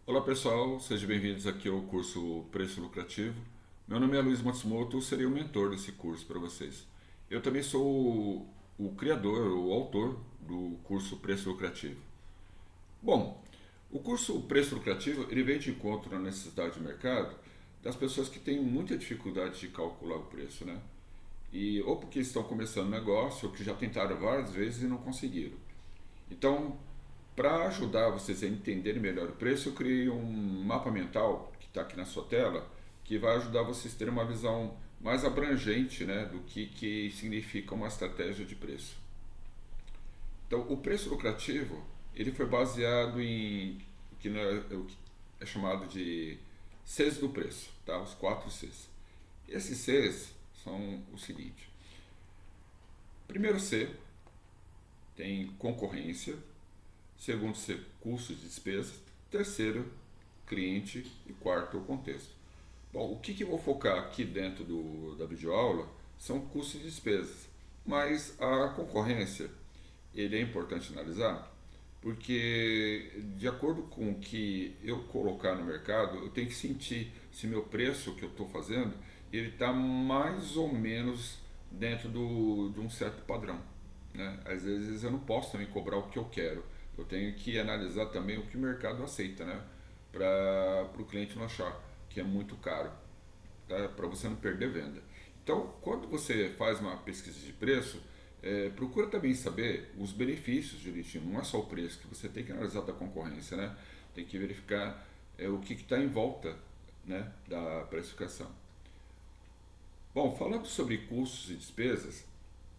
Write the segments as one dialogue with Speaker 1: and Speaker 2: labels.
Speaker 1: Olá pessoal, sejam bem-vindos aqui ao curso Preço Lucrativo. Meu nome é Luiz Matsumoto, eu serei o mentor desse curso para vocês. Eu também sou o criador, o autor do curso Preço Lucrativo. Bom, o curso Preço Lucrativo ele vem de encontro à necessidade de mercado das pessoas que têm muita dificuldade de calcular o preço, né? E ou porque estão começando negócio ou que já tentaram várias vezes e não conseguiram. Então, para ajudar vocês a entenderem melhor o preço, eu criei um mapa mental que está aqui na sua tela, que vai ajudar vocês a terem uma visão mais abrangente, né, do que significa uma estratégia de preço. Então, o preço lucrativo ele foi baseado em o que é chamado de Cs do preço, tá? Os 4 Cs. Esses Cs são o seguinte: primeiro C tem concorrência, segundo C, custos e despesas, terceiro, cliente e quarto, o contexto. Bom, o que eu vou focar aqui dentro da videoaula são custos e despesas, mas a concorrência ele é importante analisar porque de acordo com o que eu colocar no mercado, eu tenho que sentir se meu preço que eu estou fazendo ele está mais ou menos dentro de um certo padrão, né? Às vezes eu não posso também cobrar o que eu quero, eu tenho que analisar também o que o mercado aceita, né? Para o cliente não achar que é muito caro, tá? Para você não perder venda. Então, quando você faz uma pesquisa de preço, procura também saber os benefícios direitinho, não é só o preço, que você tem que analisar da concorrência, né? Tem que verificar o que está em volta, né, da precificação. Bom, falando sobre custos e despesas,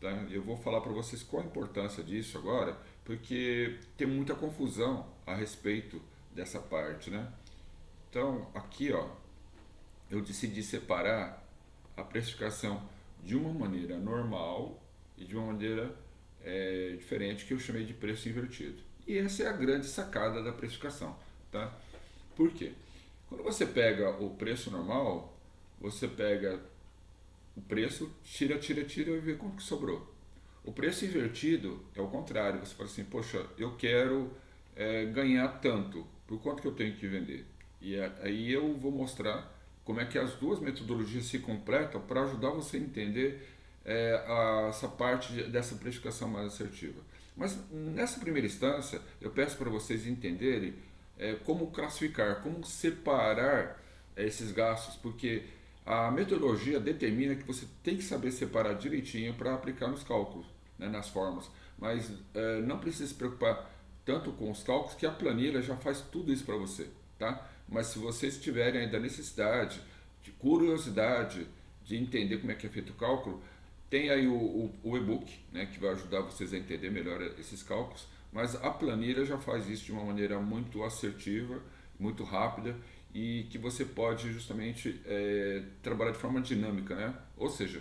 Speaker 1: tá? Eu vou falar para vocês qual a importância disso agora, porque tem muita confusão a respeito dessa parte, né? Então, aqui, ó, eu decidi separar a precificação de uma maneira normal e de uma maneira diferente, que eu chamei de preço invertido. E essa é a grande sacada da precificação, tá? Por quê? Quando você pega o preço normal, você pega o preço, tira e vê quanto que sobrou. O preço invertido é o contrário. Você fala assim, poxa, eu quero ganhar tanto, por quanto que eu tenho que vender? E aí eu vou mostrar como é que as duas metodologias se completam para ajudar você a entender essa parte dessa precificação mais assertiva. Mas nessa primeira instância, eu peço para vocês entenderem como classificar, como separar esses gastos, porque a metodologia determina que você tem que saber separar direitinho para aplicar nos cálculos, né, nas formas. Mas não precisa se preocupar tanto com os cálculos, que a planilha já faz tudo isso para você, tá? Mas se vocês tiverem ainda necessidade, de curiosidade, de entender como é que é feito o cálculo, tem aí o e-book, né, que vai ajudar vocês a entender melhor esses cálculos, mas a planilha já faz isso de uma maneira muito assertiva, muito rápida e que você pode justamente trabalhar de forma dinâmica, né? Ou seja,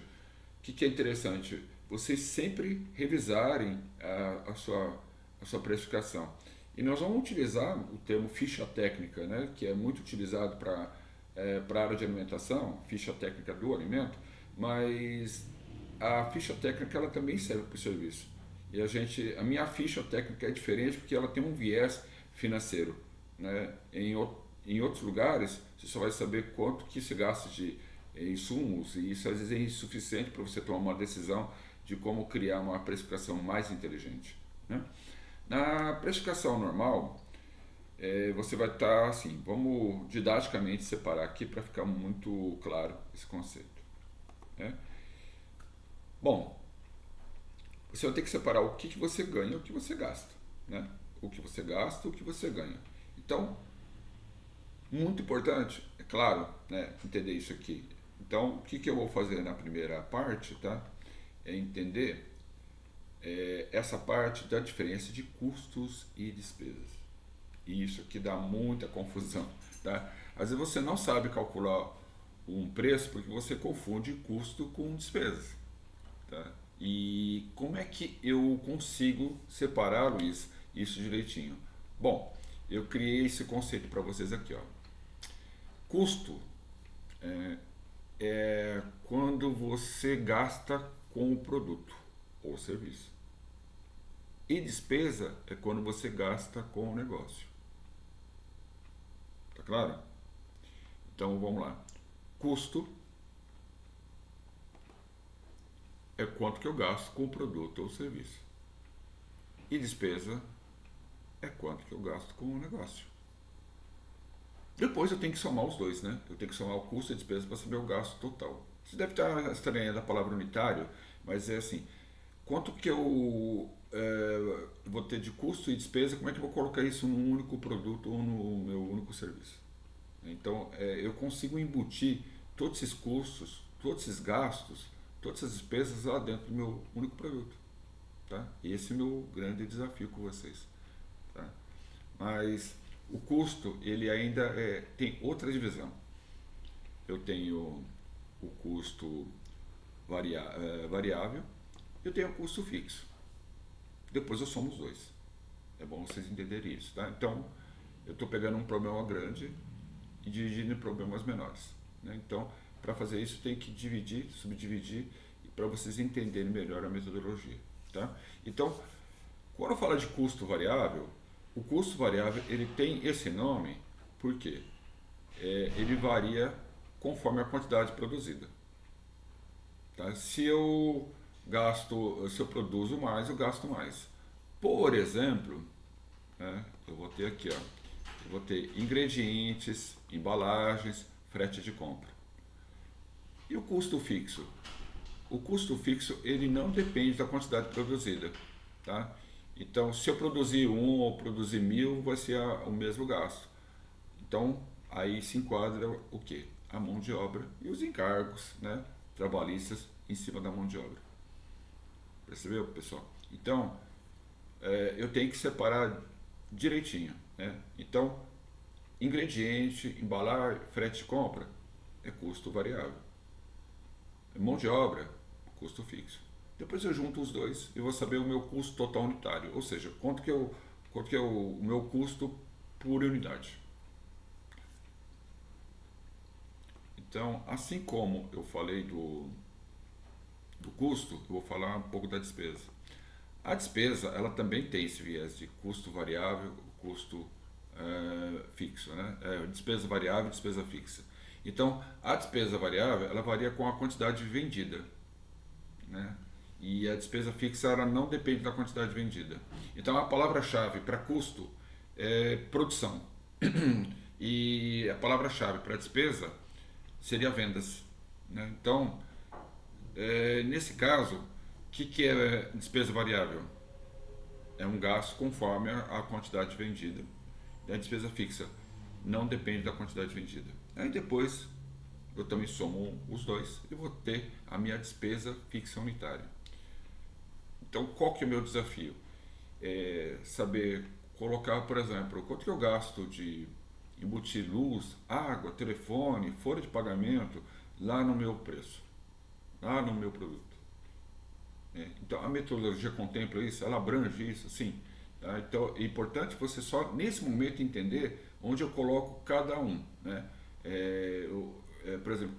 Speaker 1: que é interessante? Vocês sempre revisarem a sua precificação. E nós vamos utilizar o termo ficha técnica, né, que é muito utilizado para a área de alimentação, ficha técnica do alimento, mas a ficha técnica ela também serve para o serviço. E a minha ficha técnica é diferente porque ela tem um viés financeiro, né? Em outros lugares, você só vai saber quanto que se gasta de insumos e isso às vezes é insuficiente para você tomar uma decisão de como criar uma precificação mais inteligente, né? Na precificação normal, você vai estar assim, vamos didaticamente separar aqui para ficar muito claro esse conceito, né? Bom, você vai ter que separar o que você ganha e o que você gasta, né? O que você gasta e o que você ganha. Então, muito importante, é claro, né, entender isso aqui. Então, o que eu vou fazer na primeira parte, tá? É entender essa parte da diferença de custos e despesas. E isso aqui dá muita confusão, tá? Às vezes você não sabe calcular um preço porque você confunde custo com despesas, tá? E como é que eu consigo separar, Luiz, isso direitinho? Bom, eu criei esse conceito para vocês aqui, ó. Custo é quando você gasta com o produto ou serviço. E despesa é quando você gasta com o negócio. Tá claro? Então vamos lá. Custo é quanto que eu gasto com o produto ou serviço. E despesa é quanto que eu gasto com o negócio. Depois eu tenho que somar os dois, né? Eu tenho que somar o custo e a despesa para saber o gasto total. Você deve estar estranhando a palavra unitário, mas é assim, quanto que eu vou ter de custo e despesa, como é que eu vou colocar isso num único produto ou no meu único serviço? Então, eu consigo embutir todos esses custos, todos esses gastos, todas essas despesas lá dentro do meu único produto. Tá? E esse é o meu grande desafio com vocês. Tá? Mas o custo, ele ainda tem outra divisão. Eu tenho o custo variável e eu tenho o custo fixo. Depois eu somo os dois. É bom vocês entenderem isso. Tá? Então, eu estou pegando um problema grande e dividindo em problemas menores. Né? Então, para fazer isso, tem que dividir, subdividir, para vocês entenderem melhor a metodologia. Tá? Então, quando eu falo de custo variável, o custo variável ele tem esse nome porque ele varia conforme a quantidade produzida. Tá? Se eu produzo mais, eu gasto mais. Por exemplo, né, eu vou ter aqui, ó, eu vou ter ingredientes, embalagens, frete de compra. E o custo fixo? O custo fixo ele não depende da quantidade produzida, tá? Então, se eu produzir 1 ou produzir 1000, vai ser o mesmo gasto. Então, aí se enquadra o quê? A mão de obra e os encargos, né, trabalhistas em cima da mão de obra. Percebeu, pessoal? Então, eu tenho que separar direitinho, né? Então, ingrediente, embalar, frete de compra é custo variável. Mão de obra, custo fixo. Depois eu junto os dois e vou saber o meu custo total unitário, ou seja, quanto que é o meu custo por unidade. Então, assim como eu falei do custo, eu vou falar um pouco da despesa. A despesa, ela também tem esse viés de custo variável, custo fixo, né? Despesa variável e despesa fixa. Então, a despesa variável, ela varia com a quantidade vendida, né? E a despesa fixa, ela não depende da quantidade vendida. Então, a palavra-chave para custo é produção. E a palavra-chave para despesa seria vendas, né? Então, nesse caso, o que é despesa variável? É um gasto conforme a quantidade vendida. E a despesa fixa não depende da quantidade vendida. Aí depois eu também somo os dois e vou ter a minha despesa fixa unitária. Então, qual que é o meu desafio? Saber colocar, por exemplo, quanto que eu gasto de embutir luz, água, telefone, folha de pagamento lá no meu preço, lá no meu produto. Então, a metodologia contempla isso, ela abrange isso, sim. Tá? Então, é importante você só, nesse momento, entender onde eu coloco cada um. Né? Por exemplo,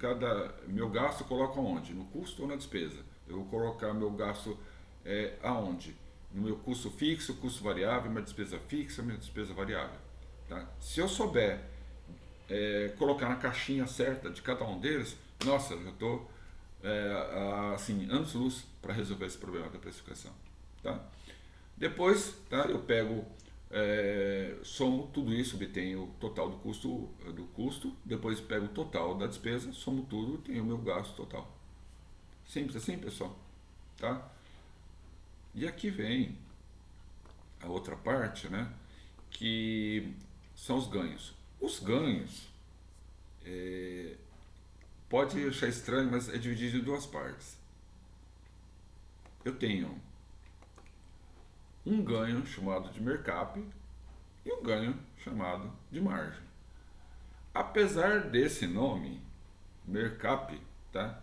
Speaker 1: meu gasto eu coloco aonde? No custo ou na despesa? Eu vou colocar meu gasto aonde? No meu custo fixo, custo variável, minha despesa fixa, minha despesa variável. Tá? Se eu souber colocar na caixinha certa de cada um deles, nossa, eu estou assim, anos-luz para resolver esse problema da precificação. Tá? Depois, tá, eu pego, somo tudo isso, obtenho o total do custo, depois pego o total da despesa, somo tudo e tenho o meu gasto total. Simples assim, pessoal. Tá? E aqui vem a outra parte, né, que são os ganhos. Os ganhos, pode achar estranho, mas é dividido em duas partes. Eu tenho um ganho chamado de mercap e um ganho chamado de margem. Apesar desse nome, mercap, tá?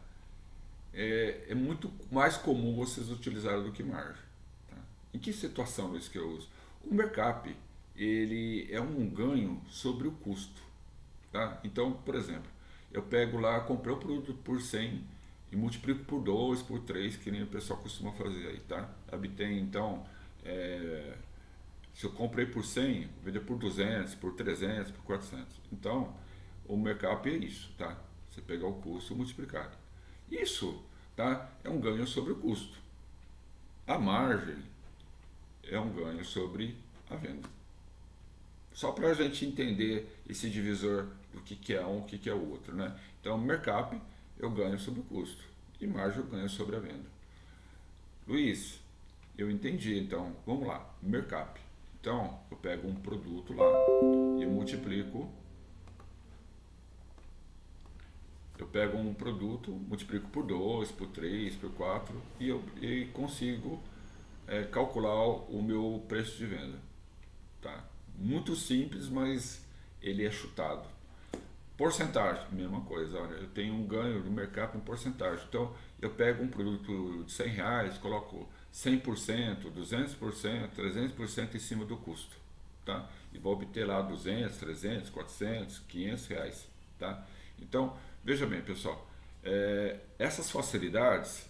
Speaker 1: É muito mais comum vocês utilizarem do que margem. Tá? Em que situação é isso que eu uso? O mercap, ele é um ganho sobre o custo. Tá? Então, por exemplo, eu pego lá, comprei o produto por 100 e multiplico por 2, por 3, que nem o pessoal costuma fazer aí, tá? Obtém, então, Se eu comprei por 100, vender por 200, por 300, por 400. Então, o markup é isso, tá? Você pegar o custo multiplicado. Isso, tá? É um ganho sobre o custo. A margem é um ganho sobre a venda. Só para a gente entender esse divisor do que é um, o que é o outro, né? Então, markup eu ganho sobre o custo e margem eu ganho sobre a venda. Luiz, eu entendi, então vamos lá, markup. Então, eu pego um produto lá e eu multiplico. Eu pego um produto, multiplico por 2, por 3, por 4 e consigo calcular o meu preço de venda. Tá? Muito simples, mas ele é chutado. Porcentagem, mesma coisa. Olha, eu tenho um ganho no mercado em porcentagem. Então, eu pego um produto de R$100, coloco 100%, 200%, 300% em cima do custo. Tá? E vou obter lá 200, 300, 400, R$500. Tá? Então, veja bem, pessoal, essas facilidades,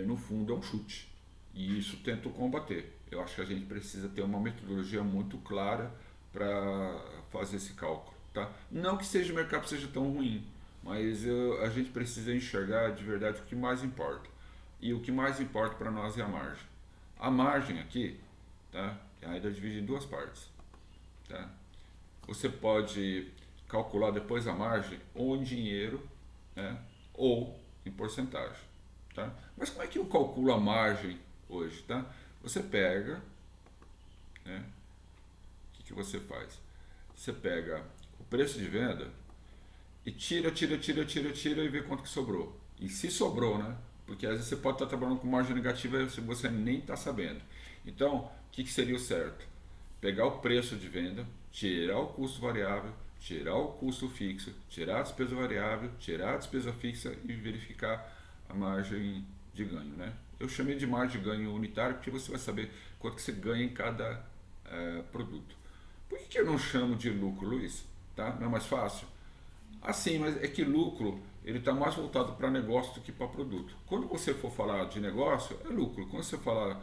Speaker 1: no fundo, é um chute. E isso tento combater. Eu acho que a gente precisa ter uma metodologia muito clara para fazer esse cálculo. Tá? Não que seja o mercado seja tão ruim, mas a gente precisa enxergar de verdade o que mais importa. E o que mais importa para nós é a margem. A margem aqui, tá? Ainda divide em duas partes. Tá? Você pode calcular depois a margem ou em dinheiro, né? Ou em porcentagem. Tá? Mas como é que eu calculo a margem hoje? Tá? Você pega, né? O que você faz? Você pega o preço de venda e tira e vê quanto que sobrou. E se sobrou, né? Porque às vezes você pode estar trabalhando com margem negativa se você nem está sabendo. Então, o que seria o certo? Pegar o preço de venda, tirar o custo variável, tirar o custo fixo, tirar a despesa variável, tirar a despesa fixa e verificar a margem de ganho, né? Eu chamei de margem de ganho unitário porque você vai saber quanto que você ganha em cada produto. Por que eu não chamo de lucro, Luiz? Tá? Não é mais fácil? Assim, mas é que lucro ele está mais voltado para negócio do que para produto. Quando você for falar de negócio, é lucro. Quando você falar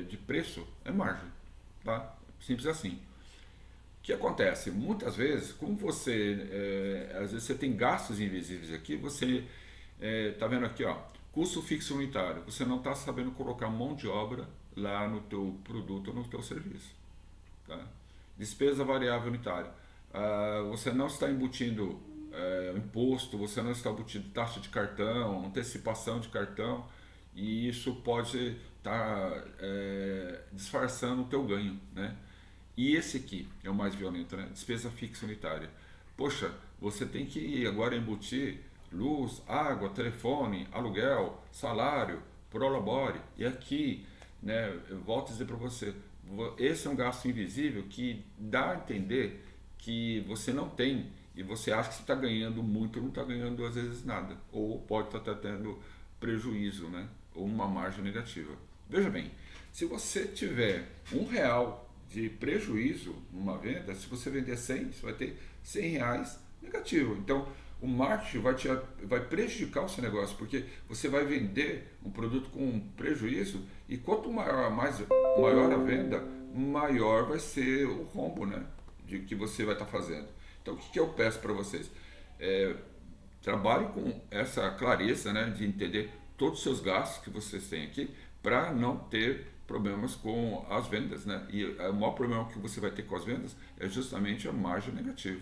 Speaker 1: de preço, é margem. Tá? Simples assim. O que acontece? Muitas vezes, como você, às vezes você tem gastos invisíveis aqui, você está vendo aqui, ó, custo fixo unitário. Você não está sabendo colocar mão de obra lá no teu produto ou no teu serviço. Tá? Despesa variável unitária. Você não está embutindo imposto, você não está embutindo taxa de cartão, antecipação de cartão, e isso pode estar disfarçando o teu ganho, né? E esse aqui é o mais violento, né? Despesa fixa unitária. Poxa, você tem que agora embutir luz, água, telefone, aluguel, salário, prolabore. E aqui, né, eu volto a dizer para você, esse é um gasto invisível que dá a entender que você não tem e você acha que você está ganhando muito, não está ganhando às vezes nada, ou pode estar tendo prejuízo, né? Ou uma margem negativa. Veja bem, se você tiver R$1 de prejuízo numa venda, se você vender 100, você vai ter R$100 negativo. Então, o marketing vai prejudicar o seu negócio, porque você vai vender um produto com prejuízo e quanto maior a venda, maior vai ser o rombo, né, de que você vai estar fazendo. Então, o que eu peço para vocês? Trabalhe com essa clareza, né, de entender todos os seus gastos que vocês têm aqui para não ter problemas com as vendas, né? E o maior problema que você vai ter com as vendas é justamente a margem negativa,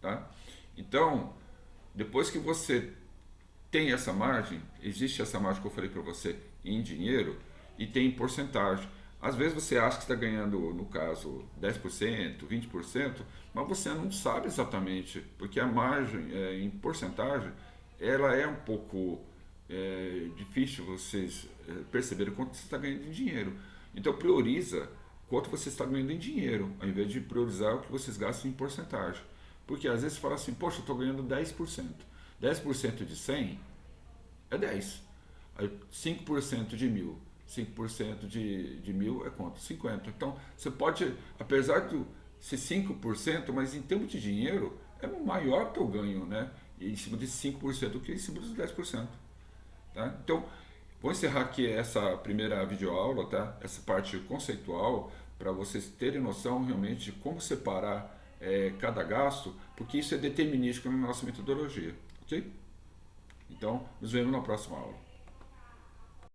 Speaker 1: tá? Então, depois que você tem essa margem, existe essa margem que eu falei para você em dinheiro e tem em porcentagem. Às vezes você acha que está ganhando, no caso, 10%, 20%, mas você não sabe exatamente, porque a margem em porcentagem, ela é um pouco difícil vocês perceberem quanto você está ganhando em dinheiro. Então prioriza quanto você está ganhando em dinheiro, ao invés de priorizar o que vocês gastam em porcentagem. Porque às vezes você fala assim, poxa, eu estou ganhando 10%. 10% de 100 é 10. Aí 5% de 1.000. 5% de 1.000 é quanto? 50. Então, você pode, apesar de ser 5%, mas em termos de dinheiro, é maior que o ganho, né? Em cima de 5% do que em cima dos 10%. Tá? Então, vou encerrar aqui essa primeira videoaula, tá? Essa parte conceitual, para vocês terem noção realmente de como separar cada gasto, porque isso é determinístico na nossa metodologia, ok? Então, nos vemos na próxima aula.